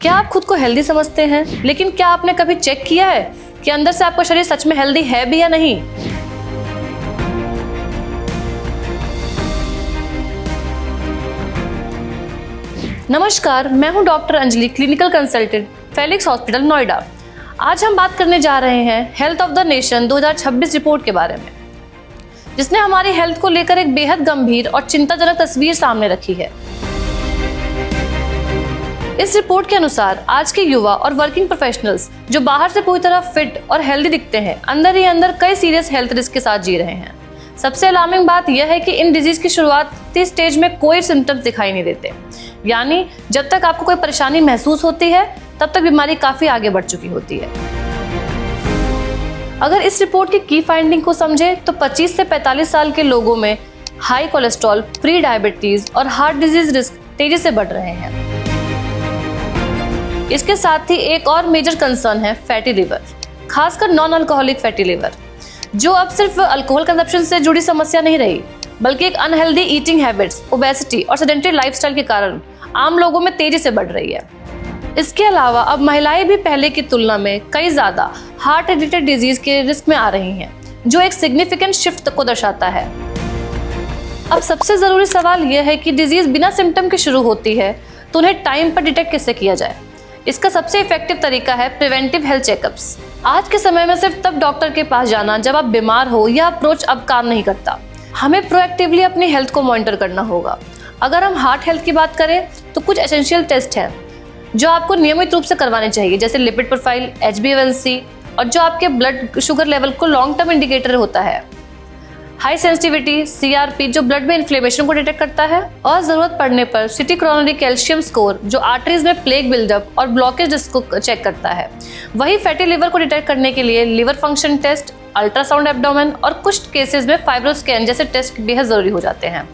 क्या आप खुद को हेल्दी समझते हैं, लेकिन क्या आपने कभी चेक किया है कि अंदर से आपका शरीर सच में हेल्दी है भी या नहीं? नमस्कार, मैं हूं doctor Anjali, clinical consultant, Felix hospital, Noida. आज हम बात करने जा रहे हैं health of the nation 2026 report के बारे में, जिसने हमारी हेल्थ को लेकर एक बेहद गंभीर और चिंताजनक तस्वीर सामने रखी है। इस रिपोर्ट के अनुसार आज के युवा और वर्किंग प्रोफेशनल्स जो बाहर से पूरी तरह फिट और हेल्दी दिखते हैं, अंदर ही अंदर कई सीरियस हेल्थ रिस्क के साथ जी रहे हैं। सबसे अलार्मिंग बात यह है कि इन डिजीज की शुरुआती स्टेज में कोई सिम्टम्स दिखाई नहीं देते, यानी जब तक आपको कोई परेशानी महसूस होती है तब तक बीमारी काफी आगे बढ़ चुकी होती है। अगर इस रिपोर्ट की फाइंडिंग को समझे तो 25 से 45 साल के लोगों में हाई कोलेस्ट्रॉल, प्री डायबिटीज और हार्ट डिजीज रिस्क तेजी से बढ़ रहे हैं। इसके साथ ही एक और मेजर कंसर्न है फैटी लिवर, खासकर नॉन अल्कोहलिक फैटी लिवर, जो अब सिर्फ अल्कोहल कंजप्शन से जुड़ी समस्या नहीं रही, बल्कि एक अनहेल्दी ईटिंग हैबिट्स, ओबेसिटी और सेडेंटरी लाइफस्टाइल के कारण आम लोगों में तेजी से बढ़ रही है। इसके अलावा अब महिलाएं भी पहले की तुलना में कई ज्यादा हार्ट रिलेटेड डिजीज के रिस्क में आ रही हैं, जो एक सिग्निफिकेंट शिफ्ट को दर्शाता है। अब सबसे जरूरी सवाल यह है कि डिजीज बिना सिम्टम के शुरू होती है तो उन्हें टाइम पर डिटेक्ट कैसे किया जाए। इसका सबसे इफेक्टिव तरीका है प्रिवेंटिव हेल्थ चेकअप्स। आज के समय में सिर्फ तब डॉक्टर के पास जाना जब आप बीमार हो, यह अप्रोच अब काम नहीं करता। हमें प्रोएक्टिवली अपनी हेल्थ को मॉनिटर करना होगा। अगर हम हार्ट हेल्थ की बात करें तो कुछ एसेंशियल टेस्ट हैं जो आपको नियमित रूप से करवाने चाहिए, जैसे लिपिड प्रोफाइल, HbA1c, और जो आपके ब्लड शुगर लेवल को लॉन्ग टर्म इंडिकेटर होता है। हाई सेंसिटिविटी CRP जो ब्लड में इन्फ्लेमेशन को डिटेक्ट करता है, और जरूरत पड़ने पर सिटी कोरोनरी कैल्शियम स्कोर जो आर्टरीज में प्लेग बिल्डअप और ब्लॉकेज को चेक करता है। वही फैटी लिवर को डिटेक्ट करने के लिए liver function test, ultrasound abdomen और कुछ केसेस में फाइब्रोस्कैन जैसे टेस्ट बेहद जरूरी हो जाते हैं।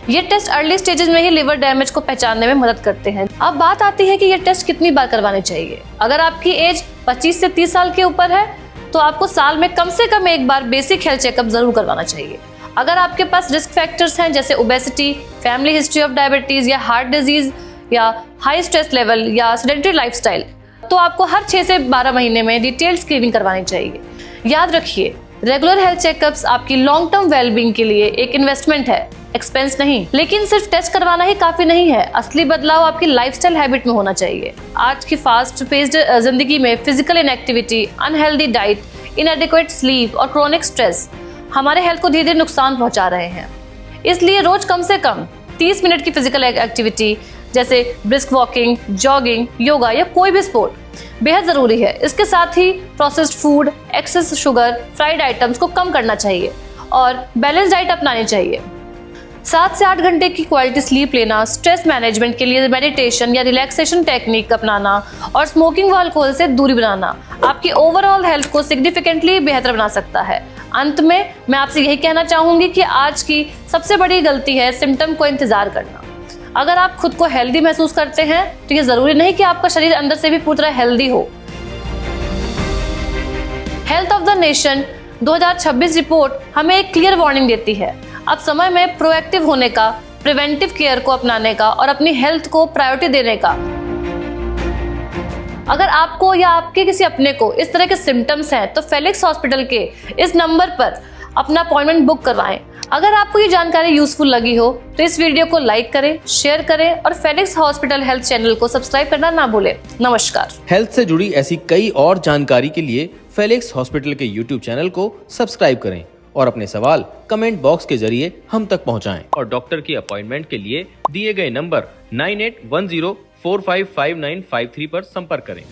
ये टेस्ट अर्ली स्टेजेस में ही लिवर डैमेज को पहचानने में मदद करते हैं। अब बात आती है कि ये टेस्ट कितनी बार करवाने चाहिए। अगर आपकी एज 25 से 30 साल के ऊपर है तो आपको साल में कम से कम एक बार बेसिक हेल्थ चेकअप जरूर करवाना चाहिए। अगर आपके पास रिस्क फैक्टर्स हैं जैसे obesity, family history of diabetes या हार्ट डिजीज या हाई स्ट्रेस लेवल या सेडेंटरी लाइफस्टाइल, तो आपको हर 6 से 12 महीने में डिटेल्ड स्क्रीनिंग करवानी चाहिए। याद रखिए, रेगुलर हेल्थ चेकअप्स आपकी लॉन्ग टर्म वेलबींग के लिए एक इन्वेस्टमेंट है, एक्सपेंस नहीं। लेकिन सिर्फ टेस्ट करवाना ही काफी नहीं है, असली बदलाव आपकी लाइफस्टाइल हैबिट में होना चाहिए। आज की फास्ट पेस्ड जिंदगी में physical inactivity, unhealthy diet, इनएडिक्वेट sleep और क्रोनिक स्ट्रेस हमारे हेल्थ को धीरे धीरे नुकसान पहुंचा रहे हैं। इसलिए रोज कम से कम 30 मिनट की फिजिकल एक्टिविटी जैसे ब्रिस्क वॉकिंग, जॉगिंग, योगा या कोई भी स्पोर्ट बेहद जरूरी है। इसके साथ ही processed food, excess sugar, fried items को कम करना चाहिए और बैलेंस डाइट अपनानी चाहिए। 7 से 8 घंटे की क्वालिटी स्लीप लेना, स्ट्रेस मैनेजमेंट के लिए मेडिटेशन या रिलैक्सेशन टेक्निक अपनाना और स्मोकिंग व अल्कोहल से दूरी बनाना आपकी ओवरऑल हेल्थ को सिग्निफिकेंटली बेहतर बना सकता है। अंत में मैं आपसे यही कहना चाहूंगी कि आज की सबसे बड़ी गलती है सिम्टम को इंतजार करना। अगर आप खुद को हेल्दी महसूस करते हैं तो ये जरूरी नहीं कि आपका शरीर अंदर से भी पूरी तरह हेल्दी हो। Health of the nation 2026 report हमें एक क्लियर वार्निंग देती है। अब समय में प्रोएक्टिव होने का, प्रिवेंटिव केयर को अपनाने का और अपनी हेल्थ को प्रायोरिटी देने का। अगर आपको या आपके किसी अपने को इस तरह के सिम्टम्स हैं तो फेलिक्स हॉस्पिटल के इस नंबर पर अपना अपॉइंटमेंट बुक करवाएं। अगर आपको ये जानकारी यूजफुल लगी हो तो इस वीडियो को लाइक करें, शेयर करें और फेलिक्स हॉस्पिटल हेल्थ चैनल को सब्सक्राइब करना ना भूलें। नमस्कार। हेल्थ से जुड़ी ऐसी कई और जानकारी के लिए फेलिक्स हॉस्पिटल के YouTube चैनल को सब्सक्राइब करें और अपने सवाल कमेंट बॉक्स के जरिए हम तक पहुंचाएं। और डॉक्टर की अपॉइंटमेंट के लिए दिए गए नंबर 9810455953 पर संपर्क करें।